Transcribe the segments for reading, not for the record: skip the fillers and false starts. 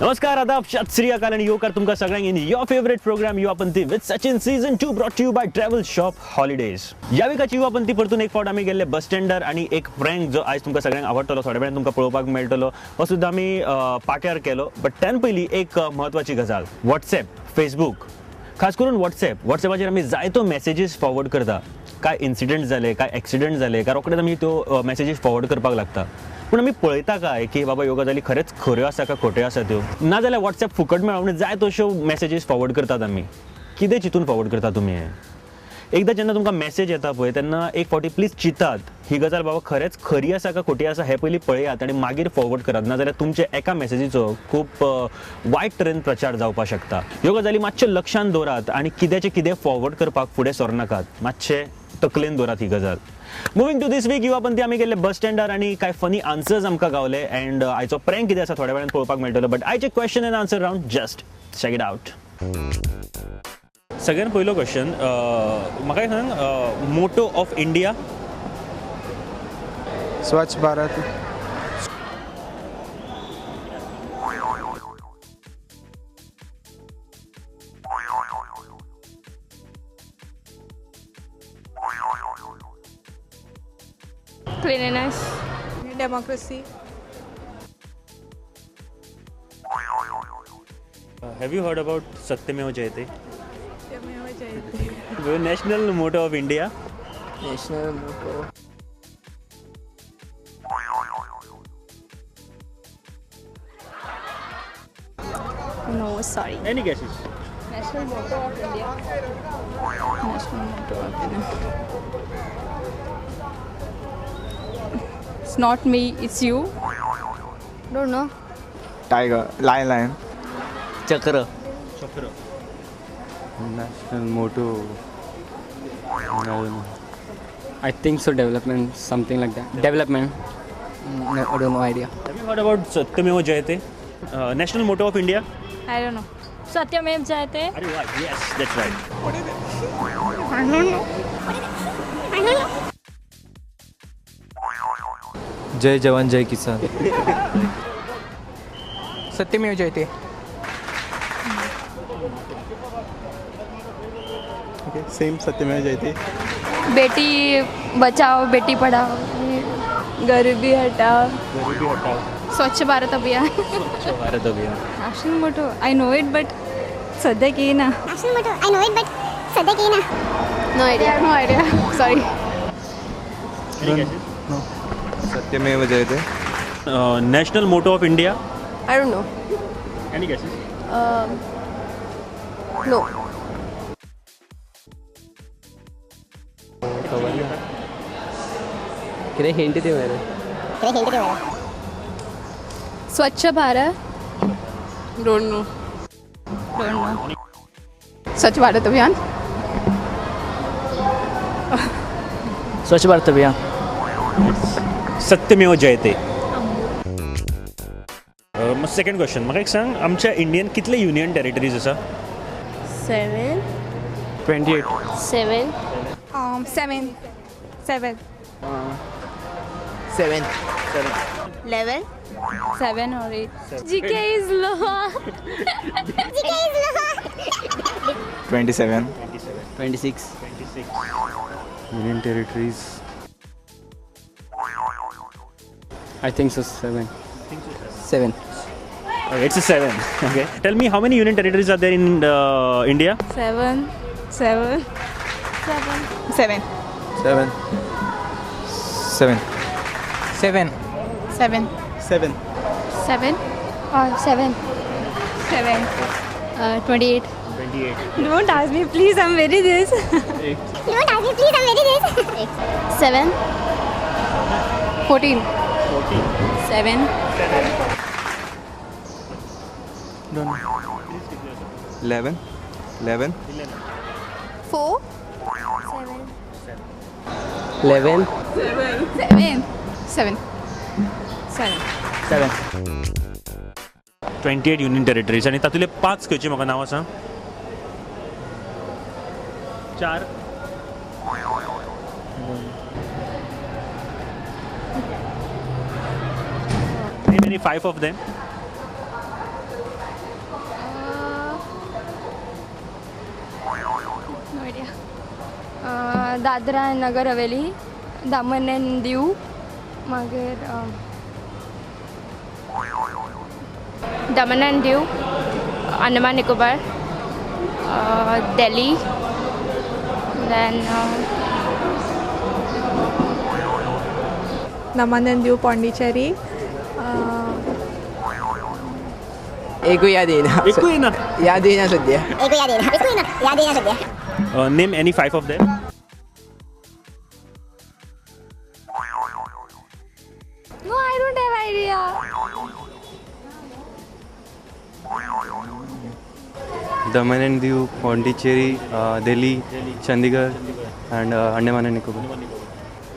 नमस्कार, आदाब, सत श्री अकाल आणि येवकार तुमकां सगळ्यांक in your favourite programme Yuvapanthi with Sachin season 2 brought to you by travel shop holidays. ह्या विकाची युवापंथी परतून एक फावट आमी गेल्ले बस स्टँडार आणि एक प्रँक जो आयज तुमकां सगळ्यांक आवडटलो, थोड्या वेळान तुमकां पळोवपाक मेळटलो, हो सुद्दां आमी पाट्यार केलो. बट त्यान पयलीं एक म्हत्वाची गजाल, व्हॉट्सॅप, फेसबूक, खास करून व्हॉट्सॅपाचेर आमी जायतो मेसेजीस फॉरवर्ड करता. काय इन्सिडेंट जाले, काय एक्सिडेंट जाले, काय रोखडेच आमी त्यो मेसेजीस फॉरवर्ड करपाक लागता. पूण आमी पळयता काय की बाबा ह्यो गजाली खरेंच खऱ्यो आसा काय खोट्यो आसा त्यो, नाजाल्यार व्हॉट्सॅप फुकट मेळोवन जाय तश्यो मेसेजीस फॉरवर्ड करतात आमी. कितें चिंतून फॉरवर्ड करता तुमी हें? एकदां जेन्ना तुमकां मेसेज येता पळय तेन्ना एक फावटी प्लीज चिंतात ही गजाल बाबा खरेंच खरी आसा काय खोटी आसा हें पयलीं पळयात आनी मागीर फॉरवर्ड करात, नाजाल्यार तुमचे एका मेसेजीचो खूब वायट तरेन प्रचार जावपाक शकता. ह्यो गजाली मातशे लक्षांत दवरात आनी कितेंचे कितें फॉरवर्ड करपाक फुडें सरनाकात. मातशे तकलेन दवरात ही गजाल. मुवींग टू दिस वीक युवापंथी आमी गेल्ले बस स्टँडार आणि काय फनी आन्सर्स आमकां गावले. अँड आयचो प्रँक कितें आसा थोड्या वेळान पळोवपाक मेळटलो. बट आयचे question and answer round just check it out. सगळ्यान पयलो क्वेश्चन, म्हाका सांग, motto of India. Swachh Bharat. Cleanliness. Democracy. Have you heard about Satyameva Jayate? Shyameva Jayate. National motto of India. National motto. No, sorry. Any guesses? National motto of India. National motto of India. It's not me, it's you. Don't know. Tiger. Lion. चक्र. चक्र. National motto. I think so. Development, something like that. Development. No, I don't know idea. Have you heard about Satyameva Jayate? National motto of India. I don't know. Satyamev Jayate. अरे वाह, yes, that's right. जय जवान जय किसान. Satyameva Jayate. Okay, same Satyameva Jayate. Beti Bachao Beti Padhao, गरीबी हटाओ, गरिबी हटाओ. स्वच्छ भारत अभियान. स्वच्छ भारत अभियान. National motto, I know it but सध्या की ना. National motto, I know it, but सध्या की ना. No idea. No idea. Sorry. Satyameva Jayate. National motto of India. I don't know. Any guesses? No. किती हिंट दे मेरे. तेरे हिंट दे मेरा. स्वच्छ Bharat. Don't know. Don't know. Swachh Bharat Abhiyan. स्वच्छ भारत अभियान. सत्यमेव जयते. मग सेकंड क्वेश्चन, म्हाका एक सांग, आमच्या इंडियन कितले युनियन टेरिटरीज आसा? 7. 28. 7. 7. 7. 7. 11. 7 or 8. GK is low. 27. 26. Union territories. I think so. 7. 7. It's a 7. Okay. Tell me, how many union territories are there in India? 7. 7. 7. 7. 7. 7. 7. 7. 7. 7 or 7. 7. 28. 28. Don't ask me, please. I'm very this. Don't ask me, please. I'm very this. 7. 14. 7. 11. 11. 4. 11. 7. 7. 7. 7. 28 union territories आणि तातुंतले 5 खंयची म्हाका नांवां सांग. 4. Name any 5 of them. idea. Dadra and Nagar Haveli, Daman and Diu, Magar. Daman and Diu, Andaman Nicobar, Delhi, then Daman and Diu, Pondicherry. एकू याद येईना एकू येईना. याद येईना सध्या एकू याद येईना सध्या. Name any 5 of them. no, I don't have idea. Daman and Diu, Pondicherry, Delhi, Chandigarh, and Andaman and Nicobar.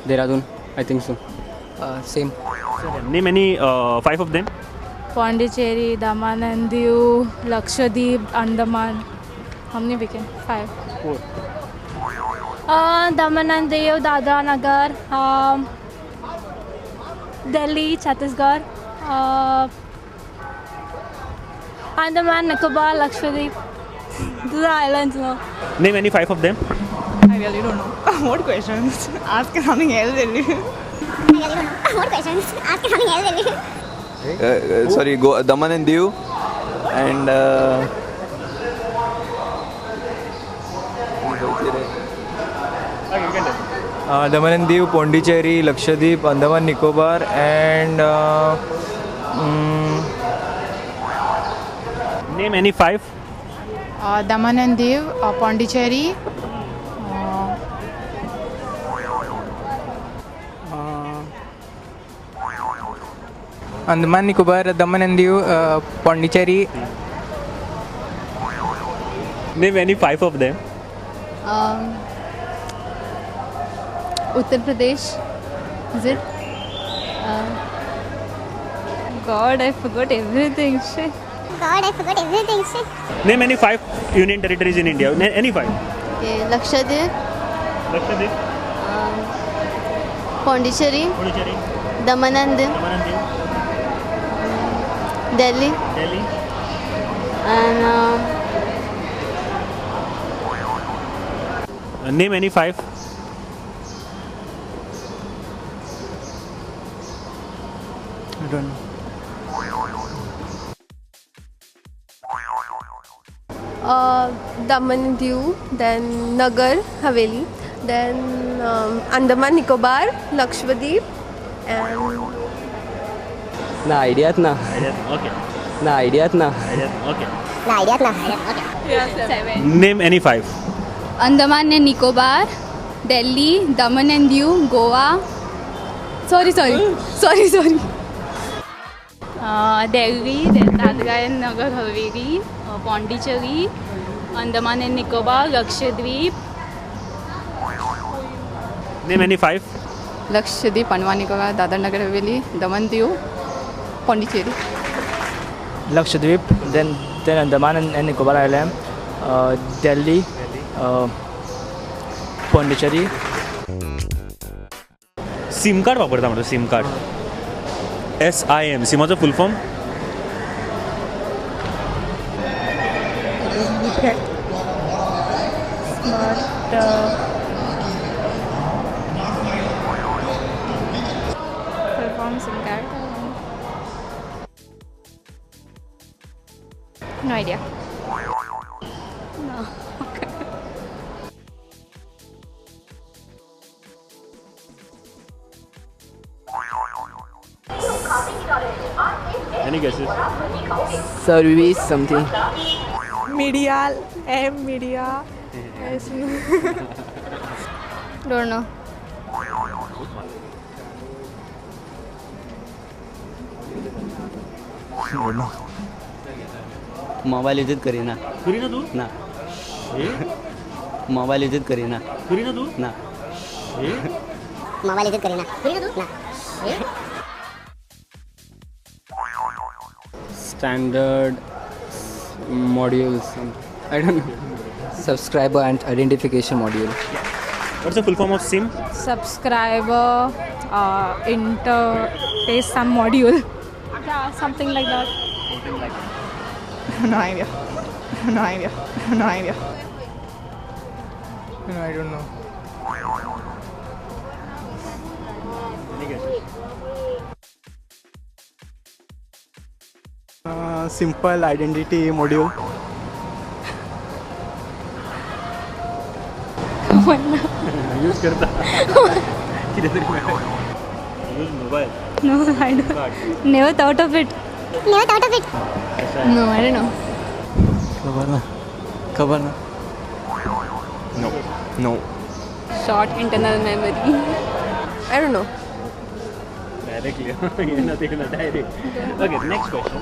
Dehradun, I think so. Same Name any 5 of them. Pondicherry, Daman and Diu, Lakshadweep, Andaman. How many we can? 5. 4. Daman and Diu, Dadra Nagar, Delhi, Chhattisgarh, Andaman, Nicobar, Lakshadweep. These are islands, no? Name any 5 of them. I really don't know. What questions? Ask something else. I really don't know. What questions? Ask something else. Sorry, go Daman and Diu, and Daman and Diu, Pondicherry, Lakshadweep, Andaman Nicobar, and Name any 5. Daman and Diu, Pondicherry, Andaman Nicobar Daman and Diu Pondicherry Name any 5 of them. Uttar Pradesh. Is it? God, I forgot everything. Shit. God, I forgot everything. Shit. Name any 5 union territories in India. Any 5. Okay, Lakshadweep, Lakshadweep, Pondicherry, Puducherry, Daman and Diu, Daman and Diu, Delhi, Delhi. and Name any 5. I don't know. Daman and Diu, then Nagar Haveli, then Andaman Nicobar, Lakshadweep, and ना आयडियात ना Okay. ना आयडियात ना Okay. No idea, no idea. Okay. Name any 5. Andaman and Nicobar, Delhi, Daman and Diu, Goa. Sorry. Delhi, Dadra and Nagar Haveli, Pondicherry, Andaman and Nicobar, Lakshadweep, Name any 5. Lakshadweep, Andaman Nicobar, Dadra Nagar Haveli, Daman Diu, Pondicherry. Lakshadweep, then Andaman and Nicobar Island, Delhi, Pondicherry. SIM card वापरता म्हणतो SIM card. SIM. सिमाचं full form. no idea. Any guesses? Service something. Medial, media. Don't know. Mobile use Kareena करी ना तू. ना mobile use Kareena करी ना तू. ना Mobile is करीना. ना. Standard modules I don't know Subscriber and identification module. What's the full form of SIM? Subscriber, interface, some module. Yeah, something like that. No idea. No, I don't know. Any guesses? Simple identity module. Use करता कितीतरी use mobile No, I don't. Never thought of it. Never thought of it. No, I don't know. खबर ना. No. No. Short internal memory. I don't know. Directly येणं direct okay next question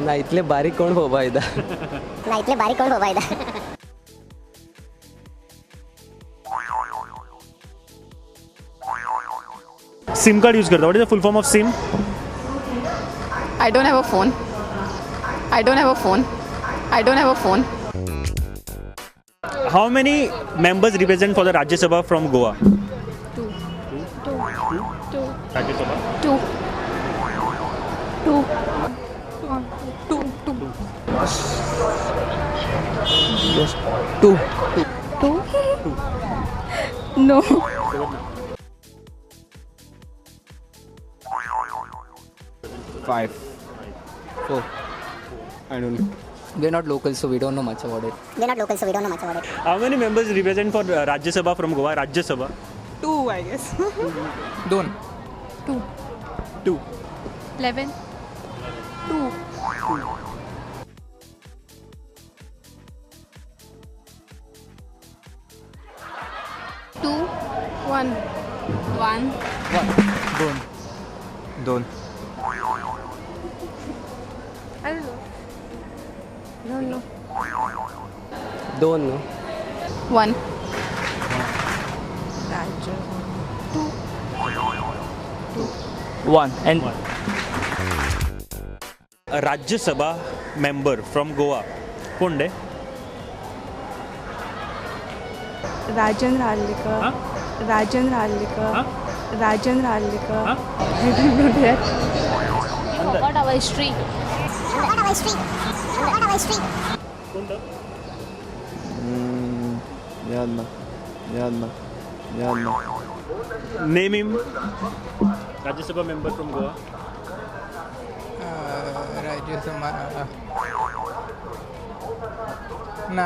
ना इतले बारीक कोण हो बायदा. ना इतले बारीक कोण हो बायदा. सिम कार्ड यूज करता what is the full form of SIM I don't have a phone. I don't have a phone. I don't have a phone. How many members represent for the Rajya Sabha from Goa Two. Rajya Sabha Two. Two. Two. Two. Two. Two? No. Five. Four. I don't know. We're not local, so we don't know much about it. We're not local, so we don't know much about it. How many members represent for Rajya Sabha from Goa Rajya Sabha 2, I guess. दोन. Two. 2 11. Two. Two. One. One. दोन. दोन. I don't know. Don't know. दोन no. One. One. And Rajya Sabha member from Goa कोण रे Rajendra Allika. Huh? Rajendra Allika. Huh? Rajendra Allika. Huh? I don't know that. What our history? What our history? What our history? याद ना. Name him Rajya Sabha member from Goa Rajya Sabha. ना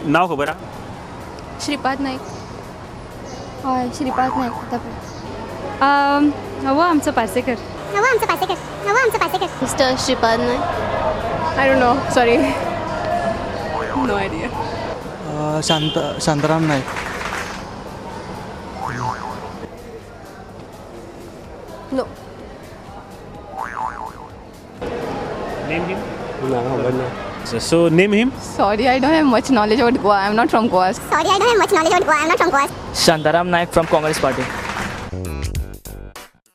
नाव खबर आहे श्रीपाद नाईक. हय श्रीपाद नायक हो आमचं पार्सेकर. नवा आमचं Pasekar. Mister Shripad Naik. I don't know. Sorry. No idea. Shantaram Naik. No. Name him ना खबर ना. So name him Sorry, I don't have much knowledge about Goa. I'm not from Goa. Sorry, I don't have much knowledge about Goa. I'm not from Goa. Shantaram Naik from Congress Party.